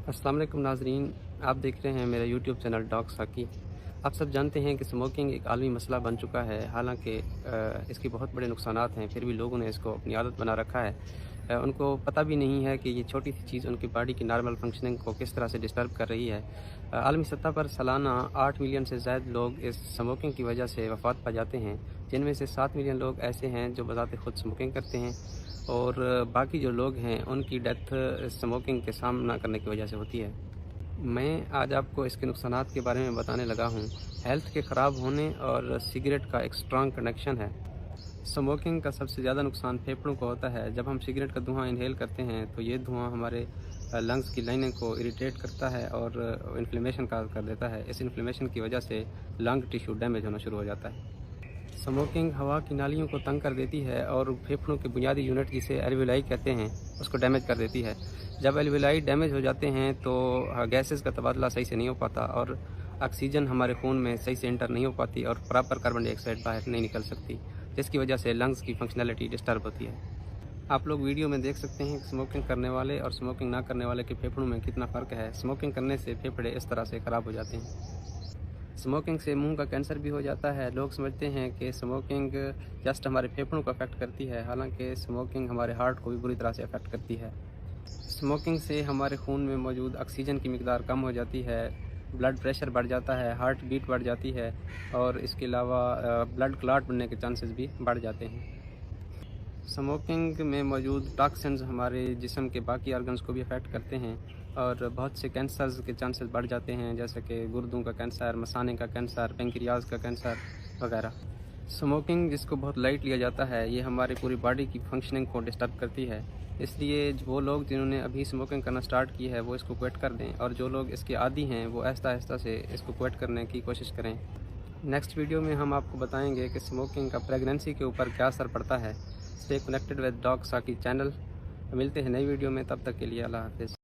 السلام علیکم ناظرین، آپ دیکھ رہے ہیں میرا یوٹیوب چینل ڈاگ ساکی۔ آپ سب جانتے ہیں کہ اسموکنگ ایک عالمی مسئلہ بن چکا ہے، حالانکہ اس کے بہت بڑے نقصانات ہیں، پھر بھی لوگوں نے اس کو اپنی عادت بنا رکھا ہے۔ ان کو پتہ بھی نہیں ہے کہ یہ چھوٹی سی چیز ان کی باڈی کی نارمل فنکشننگ کو کس طرح سے ڈسٹرب کر رہی ہے۔ عالمی سطح پر سالانہ 8 ملین سے زائد لوگ اس اسموکنگ کی وجہ سے وفات پا جاتے ہیں، جن میں سے 7 ملین لوگ ایسے ہیں جو بذات خود اسموکنگ کرتے ہیں، اور باقی جو لوگ ہیں ان کی ڈیتھ اسموکنگ کے سامنا کرنے کی وجہ سے ہوتی ہے۔ میں آج آپ کو اس کے نقصانات کے بارے میں بتانے لگا ہوں۔ ہیلتھ کے خراب ہونے اور سگریٹ کا ایک سٹرانگ کنیکشن ہے۔ اسموکنگ کا سب سے زیادہ نقصان پھیپھڑوں کو ہوتا ہے۔ جب ہم سگریٹ کا دھواں انہیل کرتے ہیں تو یہ دھواں ہمارے لنگز کی لائننگ کو اریٹیٹ کرتا ہے اور انفلیمیشن کر دیتا ہے۔ اس انفلیمیشن کی وجہ سے لنگ ٹیشو ڈیمیج ہونا شروع ہو جاتا ہے۔ اسموکنگ ہوا کی نالیوں کو تنگ کر دیتی ہے اور پھیپھڑوں کے بنیادی یونٹ جسے ایلویولائی کہتے ہیں اس کو ڈیمیج کر دیتی ہے۔ جب ایلویولائی ڈیمیج ہو جاتے ہیں تو گیسز کا تبادلہ صحیح سے نہیں ہو پاتا اور آکسیجن ہمارے خون میں صحیح سے انٹر نہیں ہو پاتی اور پراپر کاربن ڈائی آکسائڈ باہر نہیں نکل سکتی، جس کی وجہ سے لنگز کی فنکشنلٹی ڈسٹرب ہوتی ہے۔ آپ لوگ ویڈیو میں دیکھ سکتے ہیں کہ اسموکنگ کرنے والے اور اسموکنگ نہ کرنے والے کے پھیپھڑوں میں کتنا فرق ہے۔ اسموکنگ کرنے سے پھیپھڑے اس طرح سے خراب ہو جاتے ہیں۔ اسموکنگ سے منہ کا کینسر بھی ہو جاتا ہے۔ لوگ سمجھتے ہیں کہ اسموکنگ جسٹ ہمارے پھیپھڑوں کو افیکٹ کرتی ہے، حالانکہ اسموکنگ ہمارے ہارٹ کو بھی بری طرح سے افیکٹ کرتی ہے۔ اسموکنگ سے ہمارے خون میں موجود آکسیجن کی مقدار کم ہو جاتی ہے، بلڈ پریشر بڑھ جاتا ہے، ہارٹ بیٹ بڑھ جاتی ہے اور اس کے علاوہ بلڈ کلاٹ بننے کے چانسز بھی بڑھ جاتے ہیں۔ اسموکنگ میں موجود ٹاکسنز ہمارے جسم کے باقی آرگنز کو بھی افیکٹ کرتے ہیں اور بہت سے کینسرز کے چانسز بڑھ جاتے ہیں، جیسے کہ گردوں کا کینسر، مثانے کا کینسر، پینکریاز کا کینسر وغیرہ۔ اسموکنگ جس کو بہت لائٹ لیا جاتا ہے، یہ ہماری پوری باڈی کی فنکشننگ کو ڈسٹرب کرتی ہے۔ اس لیے وہ لوگ جنہوں نے ابھی اسموکنگ کرنا سٹارٹ کی ہے وہ اس کو کوئٹ کر دیں، اور جو لوگ اس کے عادی ہیں وہ آہستہ آہستہ سے اس کو کوئٹ کرنے کی کوشش کریں۔ نیکسٹ ویڈیو میں ہم آپ کو بتائیں گے کہ اسموکنگ کا پریگننسی کے اوپر کیا اثر پڑتا ہے۔ اسٹے کنیکٹڈ ود ڈاگ ساکی چینل۔ ملتے ہیں نئی ویڈیو میں، تب تک کے لیے اللہ حافظ۔